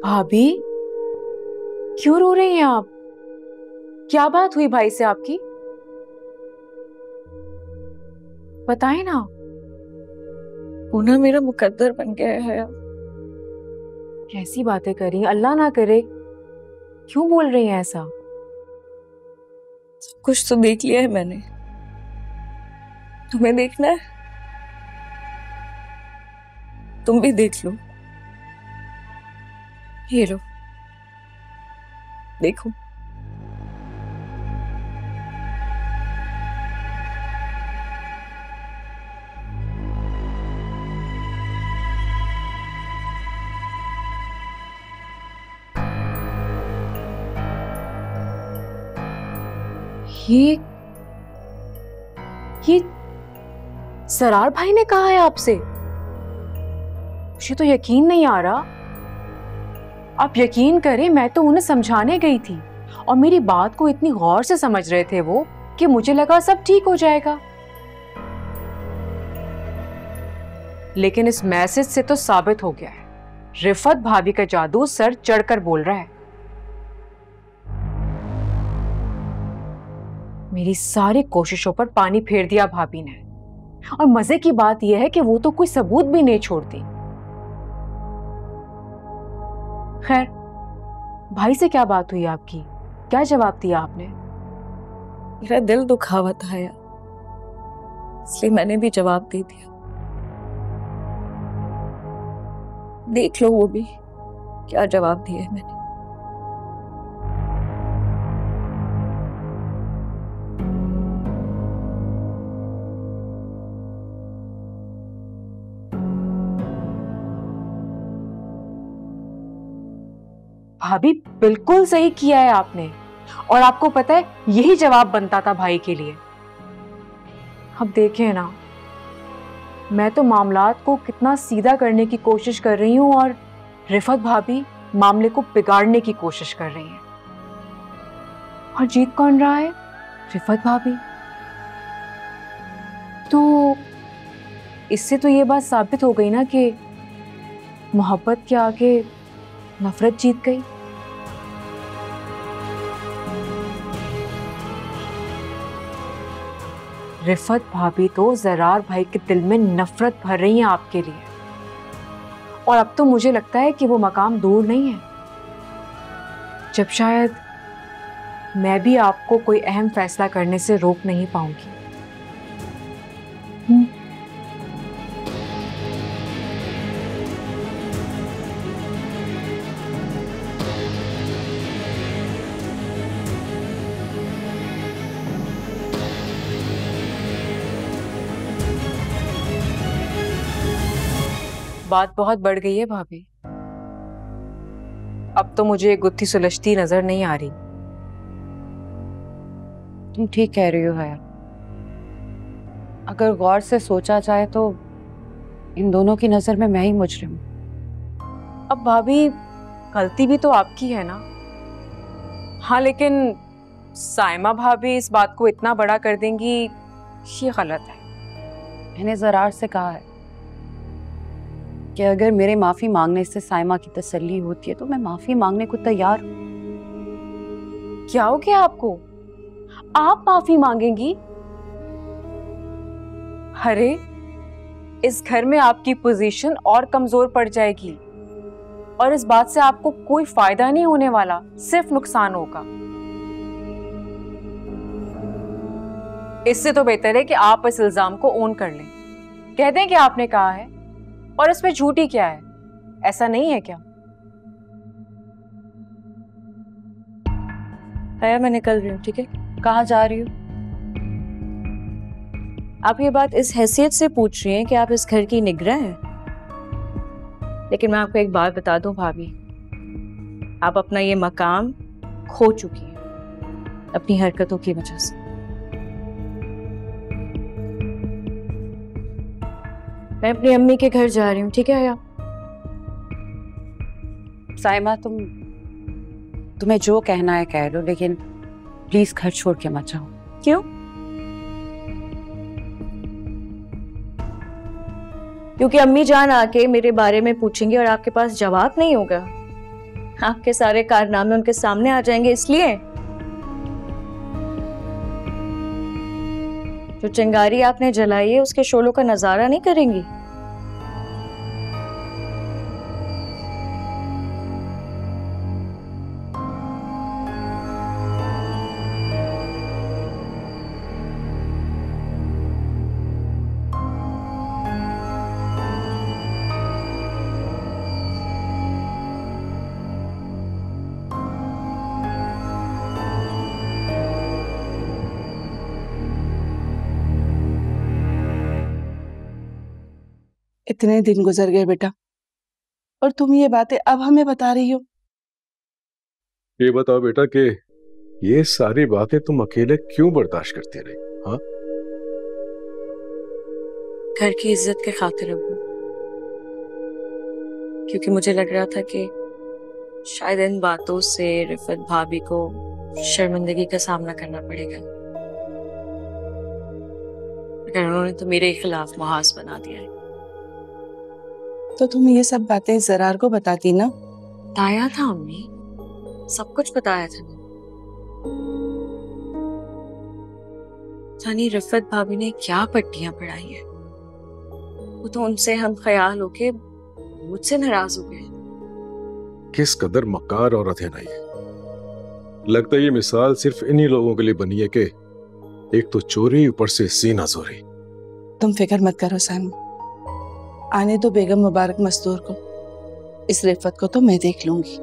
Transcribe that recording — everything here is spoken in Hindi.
भाभी, क्यों रो रही हैं आप? क्या बात हुई भाई से आपकी? बताएं ना। वो ना मेरा मुकद्दर बन गया है। कैसी बातें करी, अल्लाह ना करे। क्यों बोल रही हैं ऐसा? सब कुछ तो देख लिया है मैंने, तुम्हें देखना है? तुम भी देख लो। ये लो, देखो। ये सरार भाई ने कहा है आपसे? मुझे तो यकीन नहीं आ रहा। आप यकीन करें, मैं तो उन्हें समझाने गई थी और मेरी बात को इतनी गौर से समझ रहे थे वो कि मुझे लगा सब ठीक हो जाएगा। लेकिन इस मैसेज से तो साबित हो गया है, रिफत भाभी का जादू सर चढ़कर बोल रहा है। मेरी सारी कोशिशों पर पानी फेर दिया भाभी ने। और मजे की बात यह है कि वो तो कोई सबूत भी नहीं छोड़ती। खैर, भाई से क्या बात हुई आपकी? क्या जवाब दिया आपने? मेरा दिल दुखा हुआ था यार, इसलिए मैंने भी जवाब दे दिया। देख लो वो भी क्या जवाब दिया है मैंने। भाभी, बिल्कुल सही किया है आपने। और आपको पता है, यही जवाब बनता था भाई के लिए। अब देखें ना, मैं तो मामलात को कितना सीधा करने की कोशिश कर रही हूं और रिफत भाभी मामले को बिगाड़ने की कोशिश कर रही हैं। और जीत कौन रहा है? रिफत भाभी। तो इससे तो ये बात साबित हो गई ना कि मोहब्बत के आगे नफरत जीत गई। रिफत भाभी तो जरार भाई के दिल में नफरत भर रही हैं आपके लिए। और अब तो मुझे लगता है कि वो मकाम दूर नहीं है, जब शायद मैं भी आपको कोई अहम फैसला करने से रोक नहीं पाऊंगी। बात बहुत बढ़ गई है भाभी। अब तो मुझे गुत्थी सुलझती नजर नहीं आ रही। तुम ठीक कह रही हो हया। अगर गौर से सोचा जाए तो इन दोनों की नजर में मैं ही मुजरिम हूं। अब भाभी, गलती भी तो आपकी है ना। हाँ, लेकिन साइमा भाभी इस बात को इतना बड़ा कर देंगी, ये गलत है। मैंने जरार से कहा है कि अगर मेरे माफी मांगने से साइमा की तसल्ली होती है तो मैं माफी मांगने को तैयार हूं। क्या हो गया आपको? आप माफी मांगेंगी? अरे, इस घर में आपकी पोजीशन और कमजोर पड़ जाएगी और इस बात से आपको कोई फायदा नहीं होने वाला, सिर्फ नुकसान होगा। इससे तो बेहतर है कि आप इस इल्जाम को ओन कर लें, कह दें कि आपने कहा है। और इसमें झूठी क्या है? ऐसा नहीं है क्या? हया, मैं निकल रही हूँ, ठीक है? कहाँ जा रही हो? आप ये बात इस हैसियत से पूछ रही हैं कि आप इस घर की निगरान हैं। लेकिन मैं आपको एक बात बता दूं भाभी, आप अपना ये मकाम खो चुकी हैं अपनी हरकतों की वजह से। मैं अपनी अम्मी के घर जा रही हूँ, ठीक है हया? साइमा, तुम्हें जो कहना है कह लो, लेकिन प्लीज घर छोड़ के मत जाओ। क्यों? क्योंकि अम्मी जान आके मेरे बारे में पूछेंगी और आपके पास जवाब नहीं होगा। आपके सारे कारनामे उनके सामने आ जाएंगे इसलिए। जो चिंगारी आपने जलाई है उसके शोलों का नजारा नहीं करेंगी? इतने दिन गुजर गए बेटा, और तुम ये बातें अब हमें बता रही हो। ये बताओ बेटा कि ये सारी बातें तुम अकेले क्यों बर्दाश्त करती रही? हाँ, घर की इज्जत के खातिर अब्बू, क्योंकि मुझे लग रहा था कि शायद इन बातों से रिफत भाभी को शर्मिंदगी का सामना करना पड़ेगा, मगर उन्होंने तो मेरे खिलाफ मुहाज बना दिया है। तो तुम ये सब बातें जरार को बताती ना। बताया था अम्मी, सब कुछ बताया था। जानी रिफत भाभी ने क्या पट्टियां पढ़ाई है, वो तो उनसे हम ख्याल होके मुझसे नाराज हो गए। किस कदर मक्कार औरत है ना ये। लगता है ये मिसाल सिर्फ इन्हीं लोगों के लिए बनी है कि एक तो चोरी, ऊपर से सीना जोरी। तुम फिक्र मत करो सैम, आने दो बेगम मुबारक मस्तूर को, इस रिफत को तो मैं देख लूंगी।